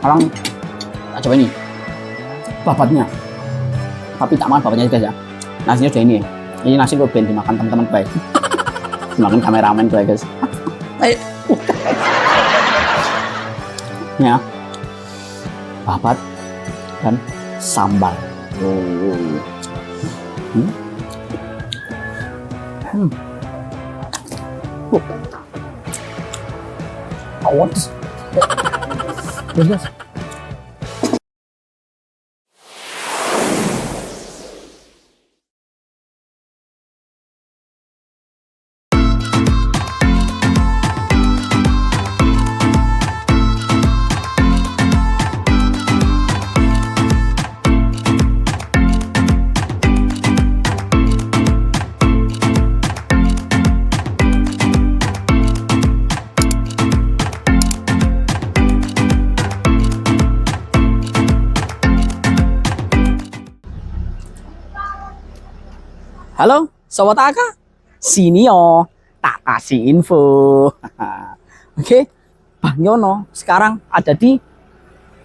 Sekarang tak coba ini babatnya, tapi tak makan babatnya guys ya. Nasinya udah ini. Ini nasi gue pengen dimakan teman-teman gue. Dimakan kameramen gue guys. Ayo. Ya, babat dan sambal. Awas. Guys. Halo, Sobat Aka. Sini yo, tak kasih info. Oke, Bang Yono sekarang ada di,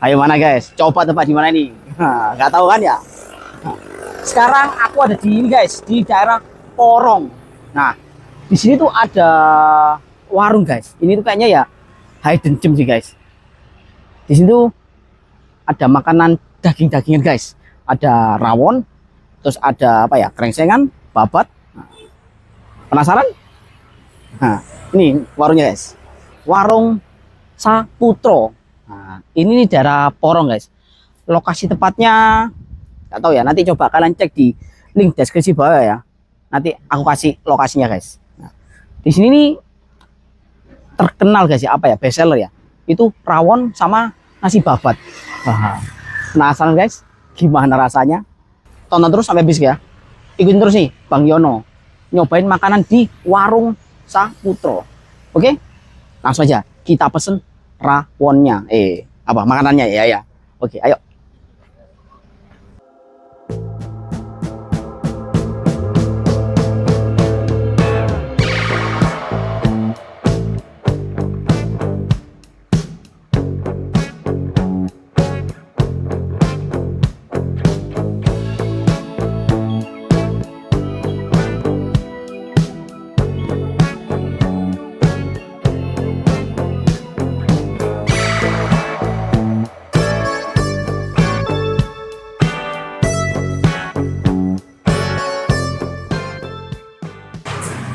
ayo mana guys? Coba tempat di mana ini? Nggak tahu kan ya? Sekarang aku ada di ini guys, di daerah Porong. Nah, di sini tuh ada warung guys. Ini tuh kayaknya ya hidden gem sih guys. Di sini tuh ada makanan daging-dagingan guys. Ada rawon, terus ada apa ya? Krengsengan, babat. Penasaran? Nah, ini warungnya guys. Warung Saputro. Nah, ini di daerah Porong guys. Lokasi tepatnya nggak tahu ya. Nanti coba kalian cek di link deskripsi bawah ya. Nanti aku kasih lokasinya guys. Nah, di sini nih terkenal guys ya, apa ya, best seller ya. Itu rawon sama nasi babat. Penasaran guys? Gimana rasanya? Tonton terus sampai habis ya. Ikutin terus nih Bang Yono nyobain makanan di warung Saputro. Oke, langsung aja kita pesen rawonnya, apa makanannya ya. Oke, ayo.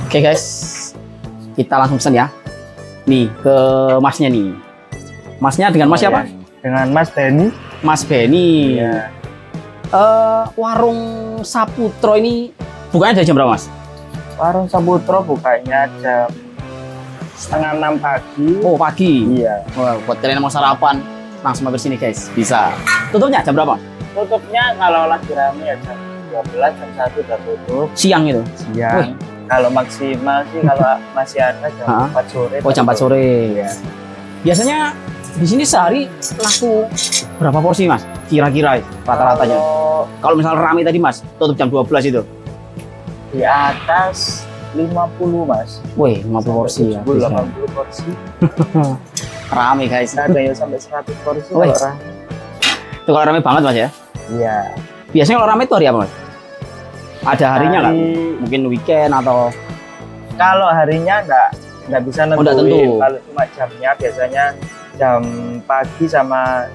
Oke guys, kita langsung pesan ya. Nih ke masnya nih. Masnya dengan mas siapa? Dengan Mas Benny. Mas Benny. Ya. Warung Saputro ini bukanya dari jam berapa mas? Warung Saputro bukanya jam 5:30 pagi. Oh pagi. Iya. Wah, buat kalian yang mau sarapan langsung mampir sini guys. Bisa. Tutupnya jam berapa? Tutupnya kalau lagi rame ya jam 12, jam 1 udah tutup. Siang itu. Siang. Wih. Kalau maksimal sih kalau masih ada jam 4 sore. Oh jam 4 sore. Ya. Biasanya di sini sehari laku berapa porsi mas? Kira-kira rata-ratanya. Kalau misalnya rame tadi mas, tutup jam 12 itu. Di atas 50 mas. Wih 50 porsi ya. 80 porsi. Rame guys. Ada yang sampai 100 porsi. Wih. Kalau rame. Itu kalau rame banget mas ya. Iya. Biasanya kalau rame itu hari apa mas? Ada harinya nggak? Mungkin weekend atau? Kalau harinya nggak bisa nentuin. Nggak tentu. Kalau cuma jamnya biasanya jam pagi sama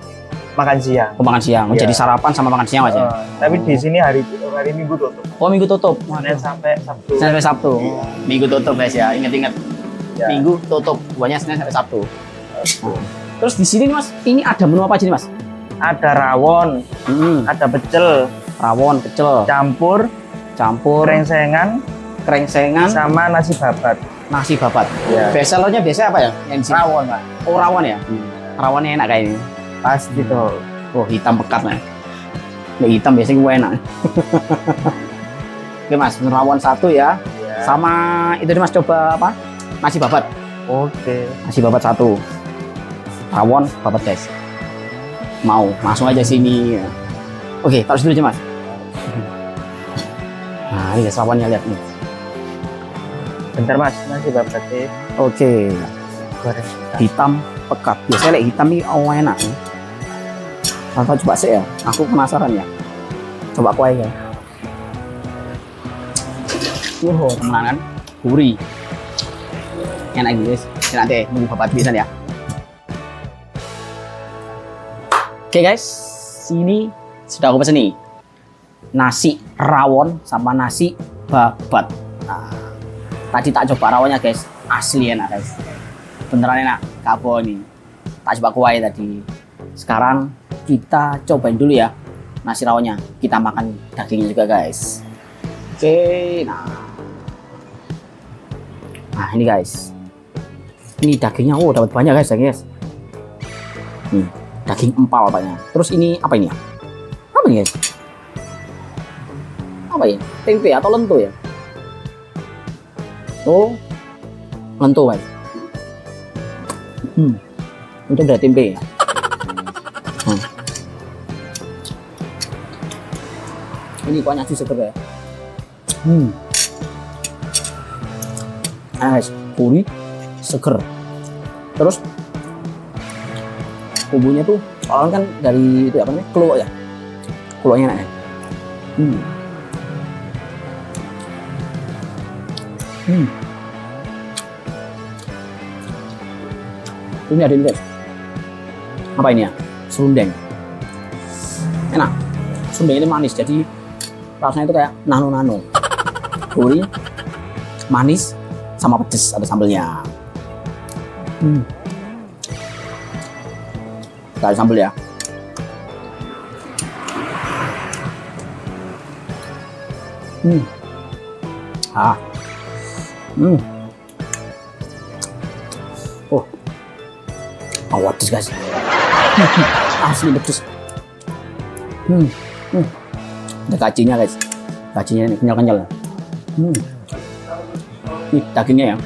makan siang. Makan siang. Iya. Jadi sarapan sama makan siang mas ya. Tapi di sini hari Minggu tutup. Oh minggu tutup. Senin sampai Sabtu. Senin sampai Sabtu. Minggu tutup guys ya. Ingat-ingat. Ya. Minggu tutup. Bukannya Senin sampai Sabtu. Nah. Terus di sini mas, ini ada menu apa aja nih mas? Ada rawon, ada pecel, Rawon, pecel, campur, krengsengan, sama nasi babat. nasi babat. Ya. Best sellernya biasanya apa ya? Yang di sini? Rawon pak. Oh rawon ya. Rawonnya enak kayak ini. Pasti tuh. Oh hitam pekat nih. Ini hitam biasanya gue enak. Oke mas, rawon satu ya. Ya. Sama itu mas coba apa? Nasi babat. Oke. Nasi babat satu. Rawon, babat guys. Mau langsung aja sini. Oke, taruh dulu aja mas. Nah ini guys rawonnya, lihat nih. Bentar mas, nasi babatnya Oke, goreng. hitam pekat. Biasanya hitam ini enak. Apa coba sih ya? Aku penasaran ya. Coba kue ya. Wow, temenan kan? Gurih. Enak guys. Enak deh, nunggu bapak bisa ya. Oke guys, sini sudah aku pesen nih. Nasi rawon sama nasi babat. Nah, tadi tak coba rawonnya guys, asli enak guys. Beneran enak, kabo nih. Tak coba kue tadi. Sekarang kita cobain dulu ya nasi rawonnya. Kita makan dagingnya juga guys. Oke, nah ini guys. Ini dagingnya, oh dapat banyak guys, guys. Daging empal banyak. Terus ini apa ini ya? Apa ini guys? Apa ya? Tempe atau lento ya? Oh, lento guys. Itu udah tempe ya. Ini kuahnya sih seger ya. Guys, gurih, seger. Terus bumbunya tuh soalnya kan dari itu apa namanya, keluak ya. Keluaknya enak ya. Ini ada ini guys. Apa ini ya? Serundeng. Enak. Serundeng ini manis, jadi rasanya itu kayak nano-nano. Gurih, manis, sama pedes, ada sambelnya. Kita ada sambel ya. Oh, pedes guys. Asli pedes. Ada kacinya guys. Kacinya ini kenyal-kenyal. Nih dagingnya ya.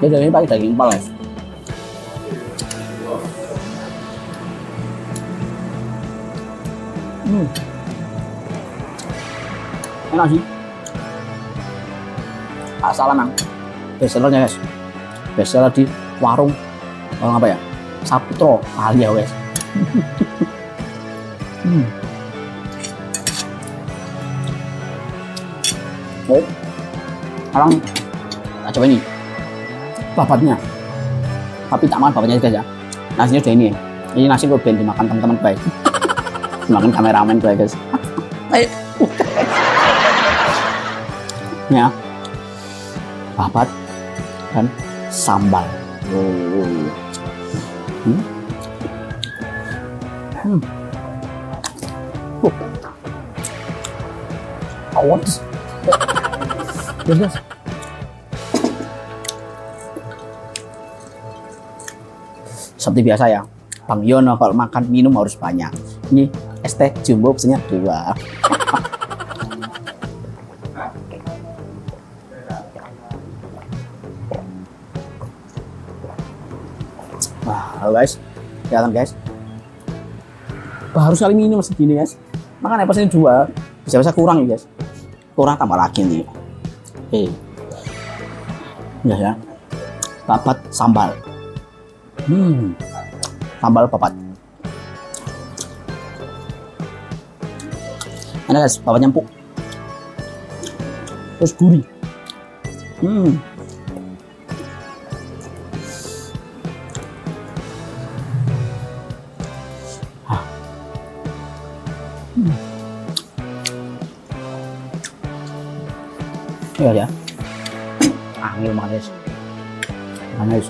Dia dagingnya pakai daging empal guys. Enak sih. Asal emang bestsellernya guys. Bestseller di warung apa ya? Saputro Alia guys. Oh, sekarang kita coba ini babatnya, tapi tak makan babatnya guys ya. Nasinya udah ini ya. Ini nasi gue pengen dimakan teman-teman baik. Dimakan kameramen gue guys. Ayo. Ya, babat dan sambal. Awas. Yes. Seperti biasa ya, Bang Yono kalau makan minum harus banyak. Ini es teh jumbo pesennya 2. Wah, halo guys, kelihatan guys. Baru sekali minum segini guys. Makanya pesennya 2, bisa-bisa kurang ya guys. Kurang tambah lagi nih. Oke. Ya. Babat sambal. Sambal babat. Enak guys, babatnya empuk. Terus gurih. Ya. Angin manis. Manis.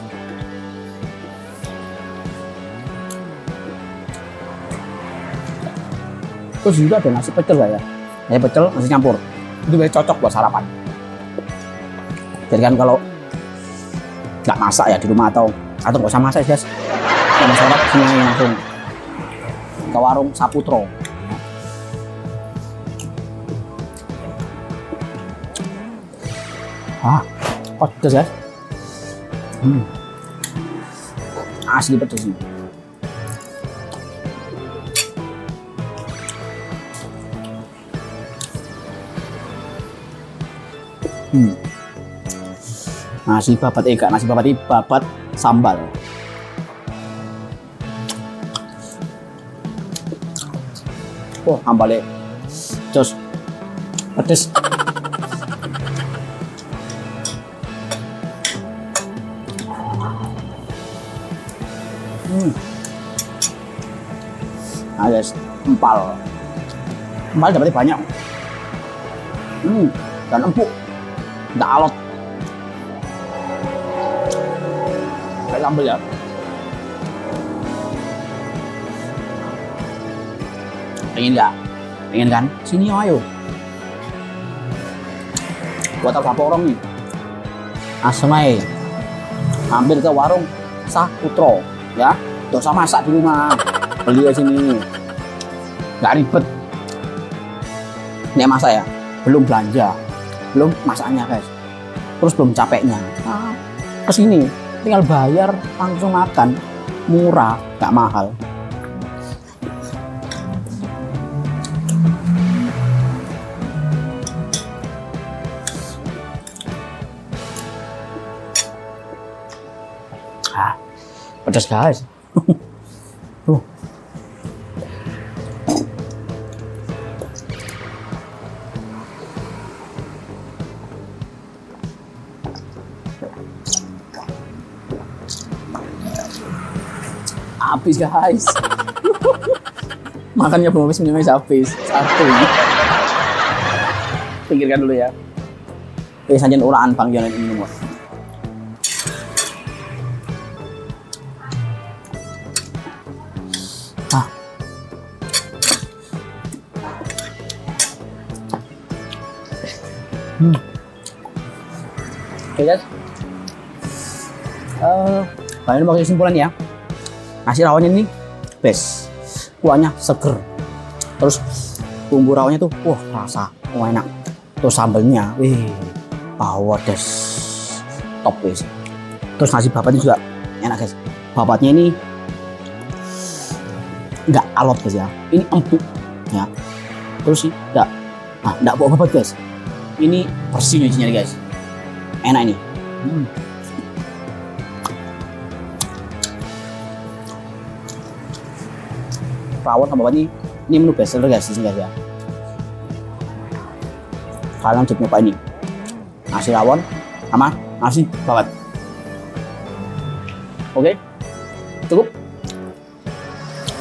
Terus juga ada nasi pecel ya. Nasi pecel, nasi campur. Itu biasanya cocok buat sarapan. Jadi kan kalau nggak masak ya di rumah atau nggak usah masak guys. Kalau sarapan semuanya langsung ke warung Saputro. Pedes guys. Asli pedes sih. Nasi babat gak nasi babat ini babat sambal. Oh, sambalnya jos pedes. Nah guys, empal dapatnya banyak. Dan empuk, nggak alot. Kayak sambal ya. Pengen nggak? Pengen kan? Sini ayo. Buat apa orang nih? Asmai. Hampir ke warung Saputra ya. Gak usah masak di rumah. Beli aja sini. Nggak ribet. Ini masak ya. Belum belanja. Belum masaknya guys. Terus belum capeknya. Kesini tinggal bayar langsung makan. Murah, nggak mahal. Pedas guys. Habis guys. Makannya belum habis, minumnya habis. Satu. Pikirkan dulu ya. Sajian uraan Bang Yono ini minum. Oke guys, bahan pakai kesimpulan ya. Nasi rawonnya ini best, kuahnya seger, terus bumbu rawonnya tuh, wah rasa, enak. Terus sambalnya, wih, power des, top guys. Terus nasi babatnya juga enak guys. Babatnya ini nggak alot guys ya, ini empuk ya. Terus sih nggak bau babat guys. Ini bersih nyucinya guys, enak ini. Rawon sama babat ini menu best seller guys di sini guys ya. Kalian wajib nyoba ini, nasi rawon sama nasi babat. Oke, cukup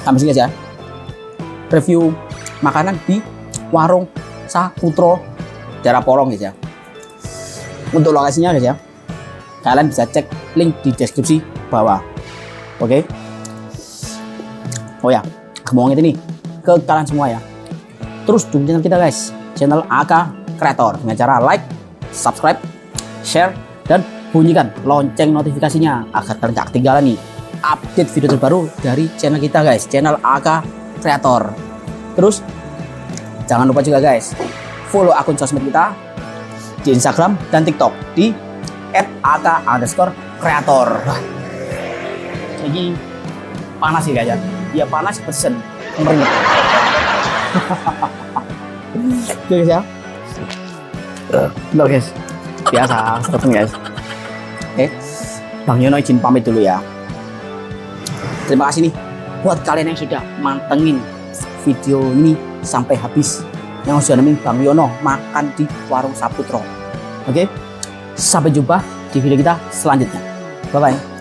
sampai sini guys ya. Review makanan di warung Saputra daerah Porong guys ya. Untuk lokasinya guys ya, kalian bisa cek link di deskripsi bawah. Oke. Oh ya, mau ngomongin ini ke kalian semua ya. Terus dukung channel kita guys, channel AK Creator dengan cara like, subscribe, share, dan bunyikan lonceng notifikasinya agar kalian tak ketinggalan nih update video terbaru dari channel kita guys, channel AK Creator. Terus jangan lupa juga guys, follow akun sosmed kita di Instagram dan TikTok di @ak_creator. Jadi panas sih guys ya. Ya panas pesen meringet. Oke guys ya. Udah guys. Biasa, seperti guys. Oke. Bang Yono izin pamit dulu ya. Terima kasih nih buat kalian yang sudah mantengin video ini sampai habis, yang sudah nemenin Bang Yono makan di warung Saputra. Oke, sampai jumpa di video kita selanjutnya. Bye bye.